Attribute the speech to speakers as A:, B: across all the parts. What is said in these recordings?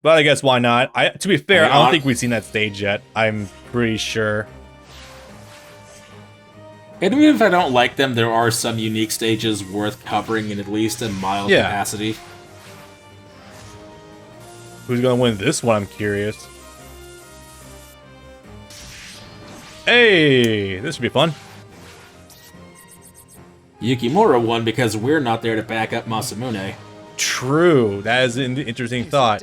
A: But I guess why not? To be fair,
B: I
A: I don't think we've seen that stage yet. I'm pretty sure.
B: And even if I don't like them, there are some unique stages worth covering in at least a mild capacity.
A: Who's gonna win this one? I'm curious. Hey, this should be fun.
B: Yukimura won because we're not there to back up Masamune.
A: True, that is an interesting thought.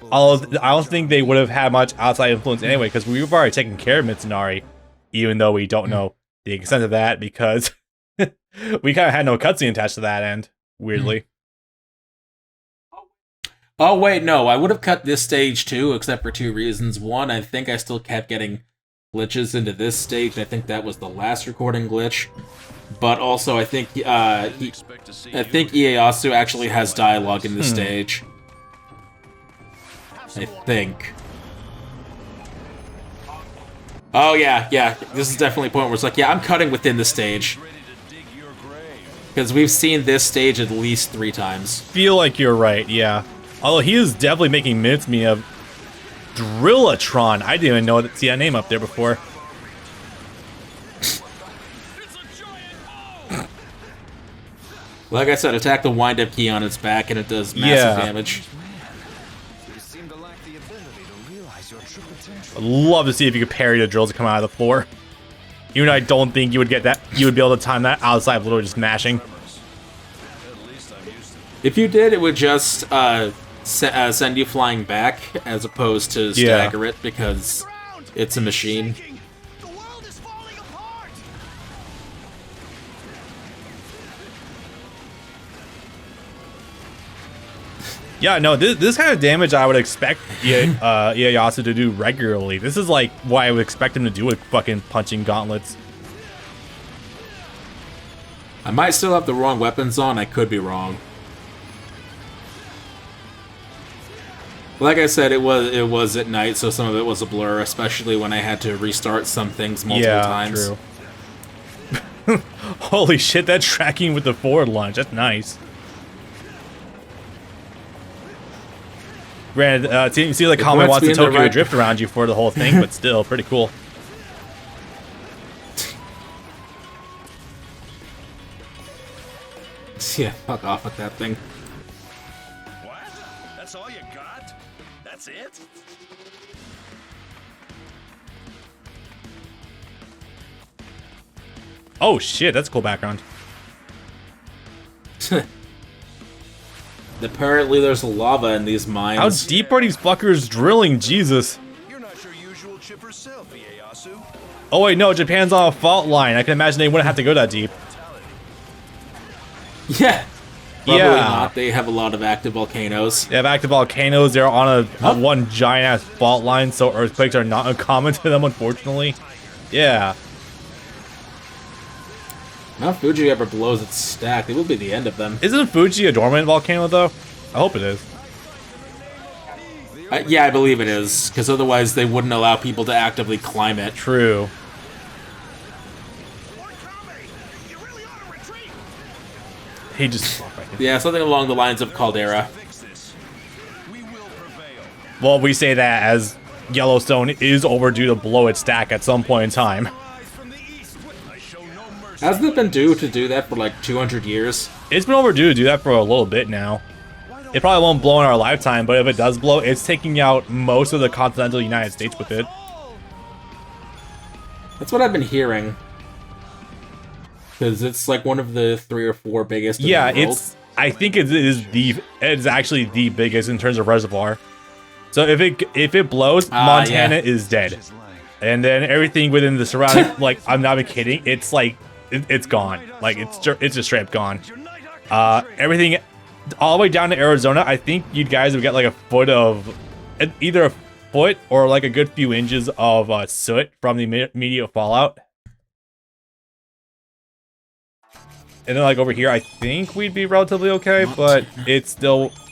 A: I don't think they would have had much outside influence anyway, because we've already taken care of Mitsunari, even though we don't know the extent of that, because we kind of had no cutscene attached to that end, weirdly.
B: Oh wait, no, I would have cut this stage too, except for two reasons. One, I think I still kept getting glitches into this stage. I think that was the last recording glitch. But also, I think Ieyasu actually has dialogue in this stage. I think. Oh yeah. This is definitely a point where it's like, yeah, I'm cutting within the stage. Because we've seen this stage at least 3 times.
A: Feel like you're right, yeah. Although he is definitely making mincemeat of Drillatron. I didn't even know see that name up there before.
B: Like I said, attack the wind-up key on its back and it does massive damage.
A: I'd love to see if you could parry the drills that come out of the floor. Even though I don't think you would get that, you would be able to time that outside of literally just mashing.
B: If you did, it would just send you flying back as opposed to stagger it because it's a machine.
A: Yeah, no, this kind of damage I would expect Ieyasu to do regularly. This is like what I would expect him to do with fucking punching gauntlets.
B: I might still have the wrong weapons on, I could be wrong. Like I said, it was at night, so some of it was a blur, especially when I had to restart some things multiple times.
A: True. Holy shit, that tracking with the forward lunge, that's nice. Granted, it seems like Kame wants to Tokyo drift around you for the whole thing, but still, pretty cool.
B: Yeah, fuck off with that thing.
C: What? That's all you got? That's it?
A: Oh shit, that's a cool background.
B: Apparently there's lava in these mines.
A: How deep are these fuckers drilling? Jesus.
C: You're not your usual chipper self, Ieyasu.
A: Oh wait, no, Japan's on a fault line. I can imagine they wouldn't have to go that deep.
B: Yeah. Probably not. They have a lot of active volcanoes.
A: They have active volcanoes. They're on a one giant-ass fault line, so earthquakes are not uncommon to them, unfortunately. Yeah.
B: Mount Fuji ever blows its stack, it will be the end of them.
A: Isn't Fuji a dormant volcano, though? I hope it is.
B: Yeah, I believe it is, because otherwise they wouldn't allow people to actively climb it.
A: True. He just...
B: Yeah, something along the lines of Caldera.
A: Well, we say that as Yellowstone is overdue to blow its stack at some point in time.
B: Hasn't it been due to do that for like 200 years?
A: It's been overdue to do that for a little bit now. It probably won't blow in our lifetime, but if it does blow, it's taking out most of the continental United States with it.
B: That's what I've been hearing. Because it's like one of the 3 or 4 biggest in the world.
A: I think it's actually the biggest in terms of reservoir. So if it blows, Montana is dead. And then everything within the surrounding, like, I'm not even kidding, it's like, it's gone. Like, it's just straight up gone. Everything all the way down to Arizona, I think you guys would get like a foot of, either a foot or like a good few inches of soot from the immediate fallout. And then like over here, I think we'd be relatively okay, but it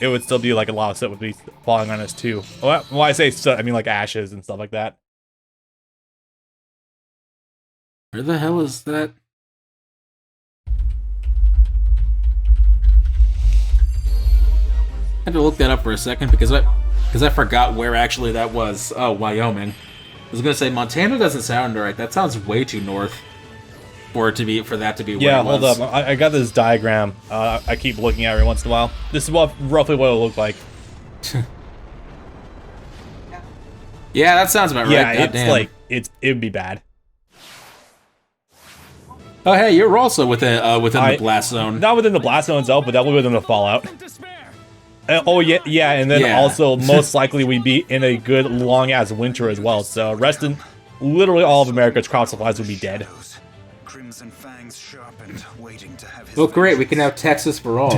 A: would still be like a lot of soot would be falling on us too. Well, when I say soot, I mean like ashes and stuff like that.
B: Where the hell is that? I had to look that up for a second because Because I forgot where actually that was. Oh, Wyoming. I was gonna say Montana doesn't sound right. That sounds way too north for that to be where
A: Yeah,
B: it was.
A: hold up. I got this diagram. I keep looking at it every once in a while. This is roughly what it looked like.
B: Yeah, that sounds about right.
A: Yeah, it's
B: Goddamn.
A: like it'd be bad.
B: Oh, hey, you're also within the blast zone.
A: Not within the blast zone itself, but definitely within the fallout. Oh yeah, and then also most likely we'd be in a good long ass winter as well. So rest in literally all of America's crop supplies would be dead.
C: Crimson fangs sharpened, waiting to have his
B: Oh, great, we can have Texas for all.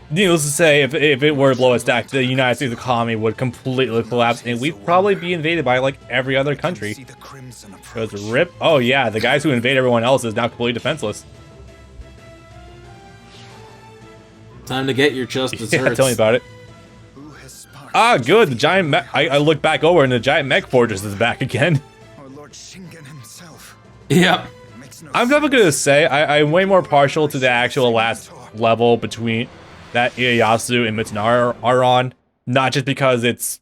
A: Needless to say, if it were to blow a stack, the United States economy would completely collapse, and we'd probably be invaded by like every other country. Because rip, oh yeah, the guys who invade everyone else is now completely defenseless.
B: Time to get your just desserts.
A: Yeah, tell me about it. Ah, good. The giant mech. I look back over, and the giant mech fortress is back again.
C: Or Lord Shingen himself.
B: Yep.
A: I'm definitely gonna say I'm way more partial to the actual last level between that Ieyasu and Mitsunari are on. Not just because it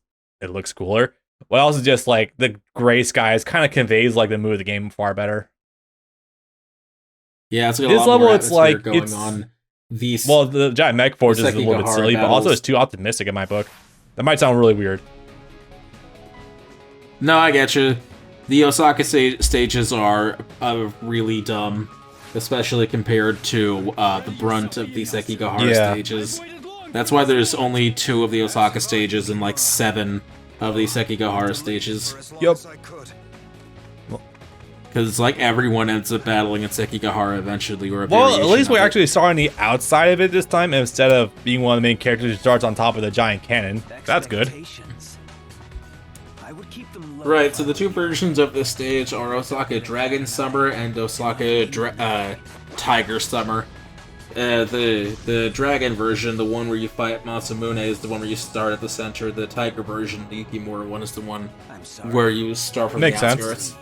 A: looks cooler, but also just like the gray skies kind of conveys like the mood of the game far better.
B: Yeah, it's got
A: This
B: a lot more
A: level, it's
B: atmosphere
A: like
B: going
A: it's
B: on.
A: Well, the giant mech fortress is a little bit
B: Sekigahara
A: silly, but also
B: battles.
A: it's too optimistic in my book. That might sound really weird.
B: No, I get you. The Osaka stages are really dumb, especially compared to the brunt of the Sekigahara stages. That's why there's only 2 of the Osaka stages and like 7 of the Sekigahara stages.
A: Yup.
B: Because it's like everyone ends up battling in Sekigahara eventually, or a
A: Well, at
B: variation
A: least we
B: of it.
A: actually saw on the outside of it this time instead of being one of the main characters who starts on top of the giant cannon. That's good.
B: Right, so the 2 versions of this stage are Osaka Dragon Summer and Osaka Tiger Summer. The Dragon version, the one where you fight Masamune, is the one where you start at the center. The Tiger version, the Yukimura one, is the one where you start from
A: Makes
B: the
A: sense.
B: outskirts.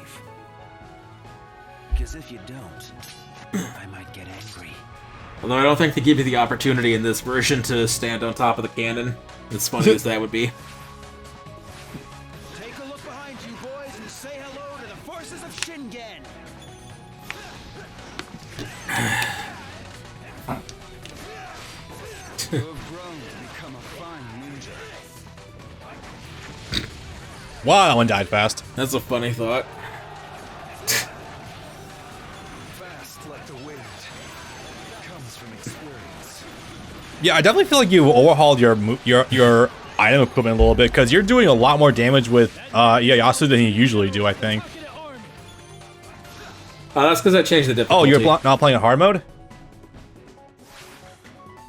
D: Because if you don't, I might get angry.
B: Although I don't think they give you the opportunity in this version to stand on top of the cannon, as funny as that would be.
D: Take a look behind you, boys, and say hello to the forces of Shingen. You have grown to become a fine ninja.
A: Wow, that one died fast.
B: That's a funny thought.
C: Fast like the wind. Comes from experience.
A: Yeah, I definitely feel like you overhauled your item equipment a little bit because you're doing a lot more damage with Ieyasu than you usually do, I think.
B: That's because I changed the difficulty.
A: Oh, you're not playing a hard mode?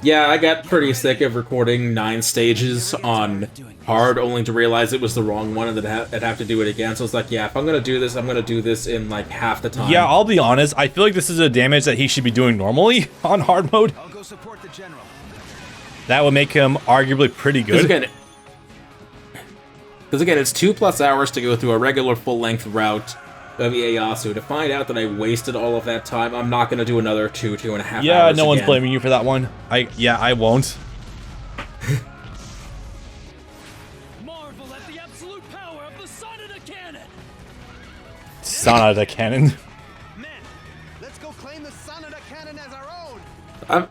B: Yeah, I got pretty sick of recording 9 stages on hard, only to realize it was the wrong one and then I'd have to do it again. So it's like, yeah, if I'm gonna do this, I'm gonna do this in like half the time.
A: Yeah, I'll be honest. I feel like this is a damage that he should be doing normally on hard mode.
D: I'll go support the general.
A: That would make him arguably pretty good.
B: Because again, it's 2+ hours to go through a regular full-length route of Ieyasu. To find out that I wasted all of that time, I'm not gonna do another 2.5 hours.
A: Yeah, no one's
B: again.
A: blaming you for that one. I won't.
D: Marvel at the absolute power of the Sonata Cannon.
A: Sonata Cannon.
D: Men, let's go claim the Sonata Cannon as our own.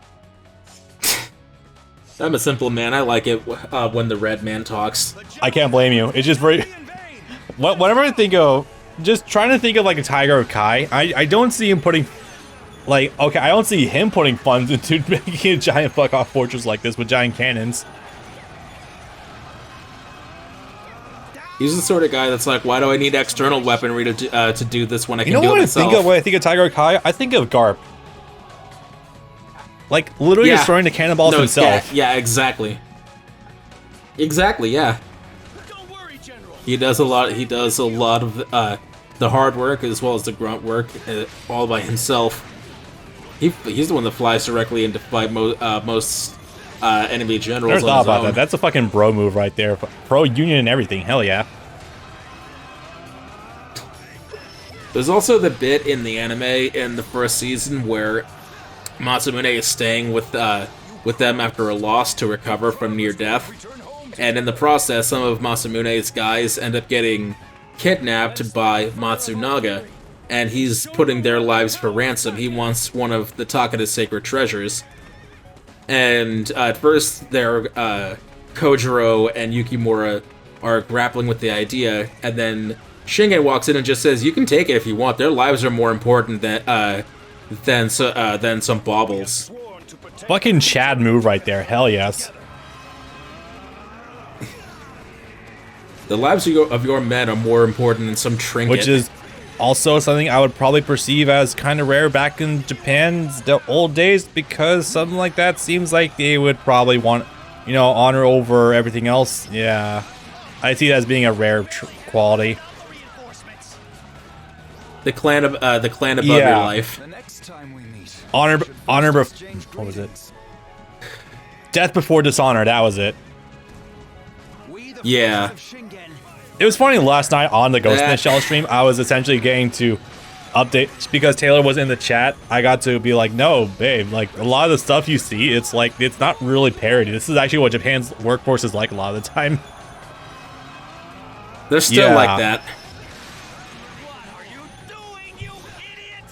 B: I'm a simple man. I like it when the red man talks.
A: I can't blame you. It's just very... Whenever I think of... Just trying to think of like a Tiger of Kai, I don't see him putting... Like, okay, I don't see him putting funds into making a giant fuck-off fortress like this with giant cannons.
B: He's the sort of guy that's like, why do I need external weaponry to do this when I can
A: You know
B: do it
A: what I
B: myself?
A: think of when I think of Tiger of Kai? I think of Garp. Like, literally destroying the cannonballs himself.
B: Yeah, exactly. Exactly, yeah.
D: Don't worry, General.
B: He does a lot of the hard work as well as the grunt work all by himself. He's the one that flies directly in to fight most enemy generals.
A: Never
B: on
A: thought
B: his
A: about
B: own.
A: that. That's a fucking bro move right there. Pro union and everything. Hell yeah.
B: There's also the bit in the anime in the first season where Masamune is staying with with them after a loss to recover from near death. And in the process, some of Masamune's guys end up getting kidnapped by Matsunaga, and he's putting their lives for ransom. He wants one of the Takada's sacred treasures. And at first, Kojiro and Yukimura are grappling with the idea, and then Shingen walks in and just says, "You can take it if you want. Their lives are more important than some baubles."
A: Fucking Chad move right there. Hell yes.
B: The lives of your men are more important than some trinket.
A: Which is also something I would probably perceive as kind of rare back in Japan's the old days, because something like that seems like they would probably want, you know, honor over everything else. Yeah, I see it as being a rare quality.
B: The clan above your life.
A: Honor. What was it? Death before dishonor. That was it.
B: Yeah.
A: It was funny last night on the Ghost in the Shell stream. I was essentially getting to update because Taylor was in the chat. I got to be like, no, babe, like a lot of the stuff you see, it's like it's not really parody. This is actually what Japan's workforce is like a lot of the time.
B: They're still like that.
C: What are you doing, you idiot?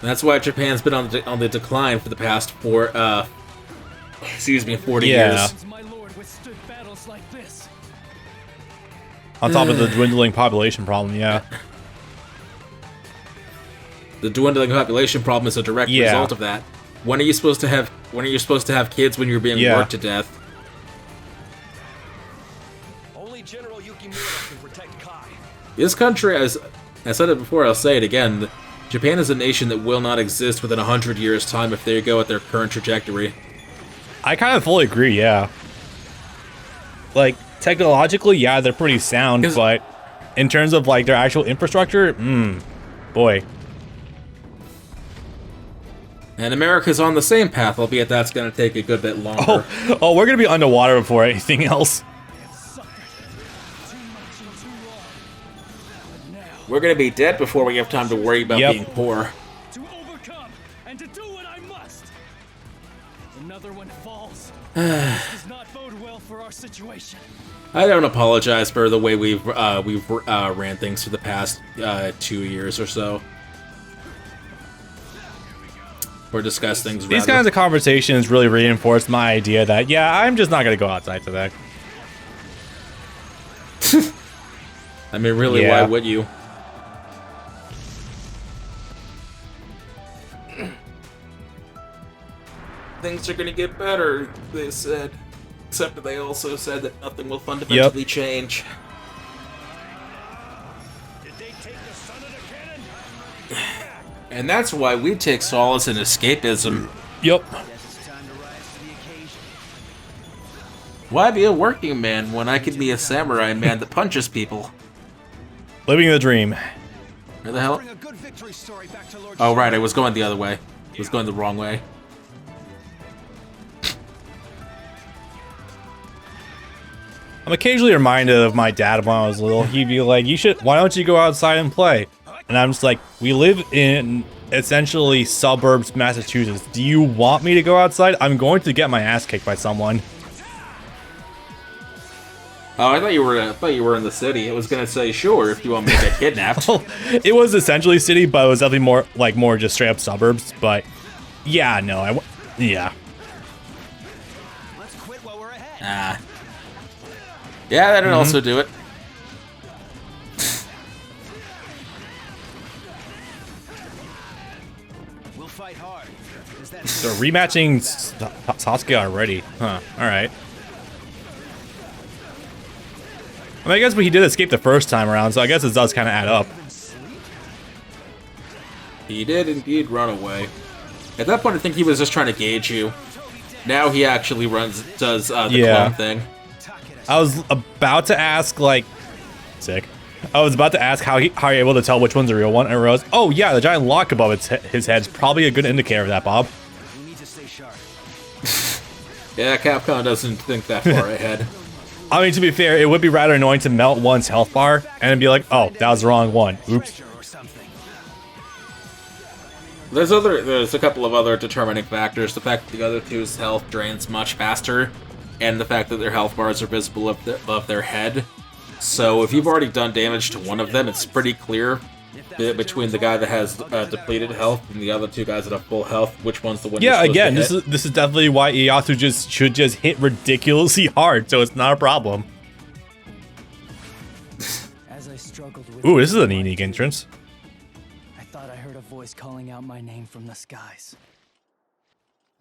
B: That's why Japan's been on the decline for the past 40 years.
A: On top of the dwindling population problem, yeah.
B: The dwindling population problem is a direct result of that. When are you supposed to have kids when you're being worked to death?
C: Only General Yukimura can protect Kai.
B: This country, as I said it before, I'll say it again. Japan is a nation that will not exist within 100 years' time if they go at their current trajectory.
A: I kind of fully agree, yeah. Like, technologically, yeah, they're pretty sound, but in terms of, like, their actual infrastructure, boy.
B: And America's on the same path, albeit that's going to take a good bit longer.
A: Oh, we're going to be underwater before anything else.
C: We're
B: going to be dead before we have time to worry about being poor.
C: To overcome and to do what I must. Another one falls. Does not bode well for our situation.
B: I don't apologize for the way we've ran things for the past 2 years or so. Or discuss things.
A: These kinds of conversations really reinforce my idea that, yeah, I'm just not going to go outside today.
B: I mean, really, why would you? Things are going to get better, they said. Except that they also said that nothing will fundamentally change.
C: Did they take the son of the cannon?
B: And that's why we take solace in escapism.
A: Yep.
B: Why be a working man when I could be a samurai man that punches people?
A: Living the dream.
B: Where the hell? Oh, right, I was going the other way. I was going the wrong way.
A: I'm occasionally reminded of my dad when I was little. He'd be like, why don't you go outside and play? And I'm just like, we live in essentially suburbs, Massachusetts. Do you want me to go outside? I'm going to get my ass kicked by someone.
B: Oh, I thought you were in the city. I was gonna say, sure, if you want me to get kidnapped.
A: It was essentially city, but it was definitely more just straight up suburbs. But yeah, no, yeah.
D: Let's quit while we're ahead.
B: Yeah, that'd also do it.
D: We'll fight hard.
A: So rematching Sasuke already. Huh. Alright. I mean, I guess he did escape the first time around, so I guess it does kind of add up.
B: He did indeed run away. At that point, I think he was just trying to gauge you. Now he actually does the clone thing.
A: I was about to ask, like... Sick. I was about to ask how you're able to tell which one's a real one, and I realized, oh yeah, the giant lock above his head is probably a good indicator of that, Bob.
D: We need to stay sharp.
B: Yeah, Capcom doesn't think that far ahead.
A: I mean, to be fair, it would be rather annoying to melt one's health bar and be like, oh, that was the wrong one. Oops.
B: There's a couple of other determining factors. The fact that the other two's health drains much faster, and the fact that their health bars are visible above their head. So if you've already done damage to one of them, it's pretty clear between the guy that has depleted health and the other two guys that have full health, which one's the one.
A: Yeah, again, this is definitely why Ieyasu should just hit ridiculously hard, so it's not a problem.
C: As I struggled with
A: Ooh, this is a unique entrance.
C: I thought I heard a voice calling out my name from the skies.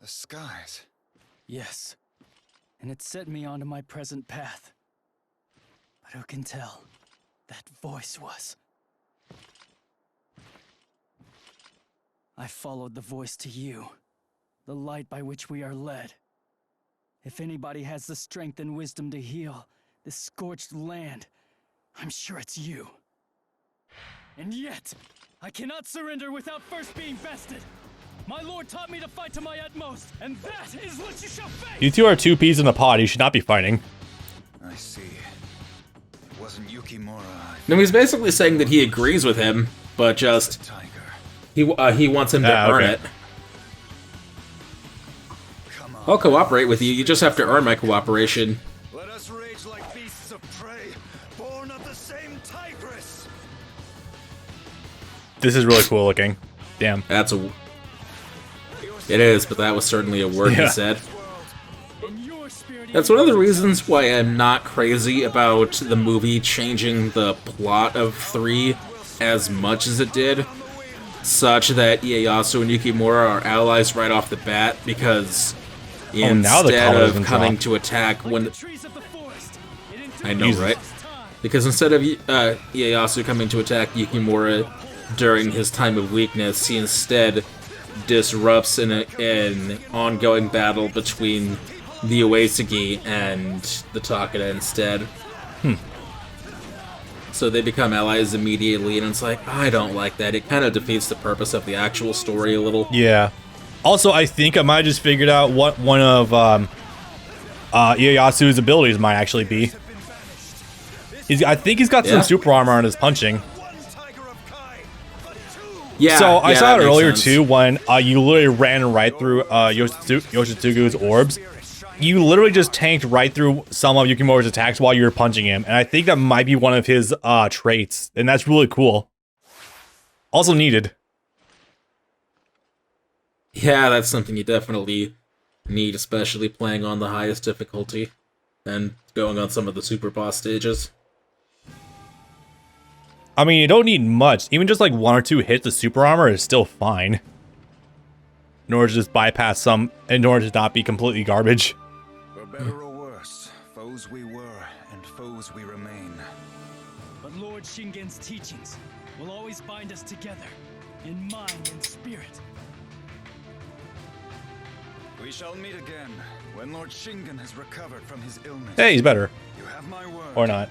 D: The skies.
C: Yes. And it set me onto my present path. But who can tell? That voice was. I followed the voice to you, the light by which we are led. If anybody has the strength and wisdom to heal this scorched land, I'm sure it's you. And yet, I cannot surrender without first being bested. My lord taught me to fight to my utmost, and that is what you shall face!
A: You two are two peas in a pod. You should not be fighting.
D: I see. It wasn't Yukimura.
B: No, he's basically saying that he agrees with him, but just
D: Tiger.
B: he wants him to earn
A: okay.
B: it. I'll cooperate with you. You just have to earn my cooperation.
D: Let us rage like beasts of prey, born of the same tigress.
A: This is really cool looking. Damn.
B: That's a. It is, but that was certainly a word he said. That's one of the reasons why I'm not crazy about the movie changing the plot of 3 as much as it did, such that Ieyasu and Yukimura are allies right off the bat, because
A: now the
B: instead
A: color's
B: of
A: been
B: coming
A: dropped.
B: to attack when... I know, right? Because instead of Ieyasu coming to attack Yukimura during his time of weakness, he instead disrupts an ongoing battle between the Uesugi and the Takeda instead. So they become allies immediately, and it's like, I don't like that. It kind of defeats the purpose of the actual story a little.
A: Yeah. Also, I think I might have just figured out what one of Ieyasu's abilities might actually be. I think he's got some super armor on his punching.
B: Yeah,
A: so I saw it
B: that makes
A: earlier
B: sense.
A: too when you literally ran right through Yoshitsugu's orbs. You literally just tanked right through some of Yukimura's attacks while you were punching him, and I think that might be one of his traits, and that's really cool. Also needed.
B: Yeah, that's something you definitely need, especially playing on the highest difficulty and going on some of the super boss stages.
A: I mean, you don't need much. Even just like 1 or 2 hits of super armor is still fine. In order to just bypass some, in order to not be completely garbage.
D: For better or worse, foes we were and foes we remain.
C: But Lord Shingen's teachings will always bind us together, in mind and spirit.
D: We shall meet again when Lord Shingen has recovered from his illness.
A: Hey, he's better.
D: You have my word.
A: Or not.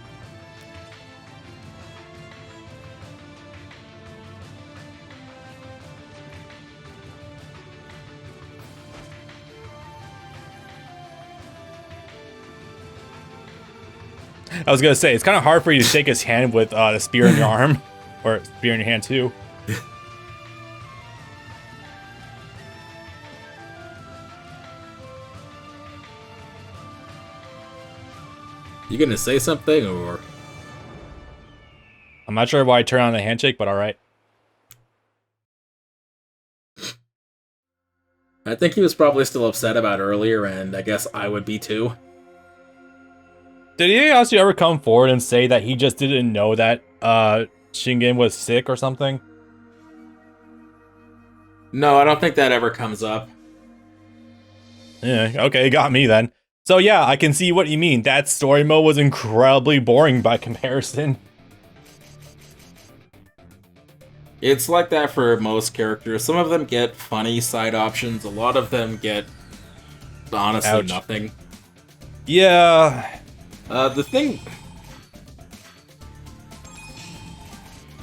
A: I was gonna say, it's kind of hard for you to shake his hand with the spear in your arm. Or spear in your hand, too.
B: You gonna say something, or...?
A: I'm not sure why I turned on the handshake, but alright.
B: I think he was probably still upset about earlier, and I guess I would be too.
A: Did Ieyasu ever come forward and say that he just didn't know that Shingen was sick or something?
B: No, I don't think that ever comes up.
A: Yeah, okay, got me then. So yeah, I can see what you mean. That story mode was incredibly boring by comparison.
B: It's like that for most characters. Some of them get funny side options. A lot of them get, honestly,
A: Ouch.
B: nothing.
A: Yeah.
B: The thing...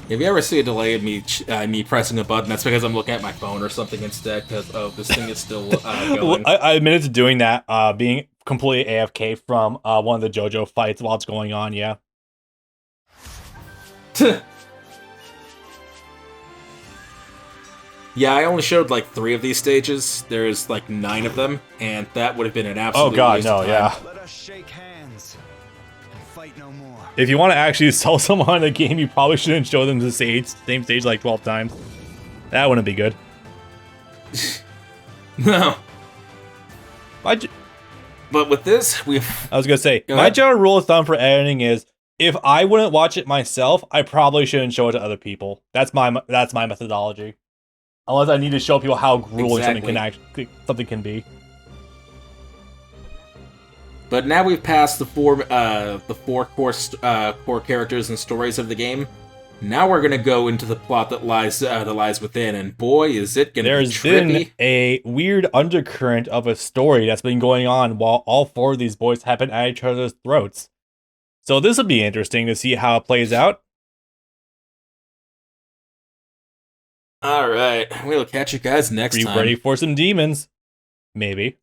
B: If you ever see a delay of me pressing a button, that's because I'm looking at my phone or something instead, because, oh, this thing is still going.
A: I admitted to doing that, being completely AFK from one of the JoJo fights while it's going on, yeah.
B: Yeah, I only showed like 3 of these stages. There's like 9 of them, and that would have been an absolute
A: Oh god,
B: waste
A: no,
B: of time.
A: yeah.
D: Let us shake hands and fight no more.
A: If you want to actually sell someone a game, you probably shouldn't show them the same stage like 12 times. That wouldn't be good.
B: No.
A: But
B: with this,
A: I was gonna say,
B: Go
A: my
B: ahead.
A: general rule of thumb for editing is, if I wouldn't watch it myself, I probably shouldn't show it to other people. That's my methodology. Unless I need to show people how grueling
B: Exactly.
A: something can be.
B: But now we've passed the four core characters and stories of the game. Now we're gonna go into the plot that lies within, and boy, is it gonna be
A: There's
B: trippy.
A: been a weird undercurrent of a story that's been going on while all 4 of these boys have been at each other's throats. So this will be interesting to see how it plays out.
B: All right, we'll catch you guys next
A: Be
B: time.
A: ready for some demons. Maybe.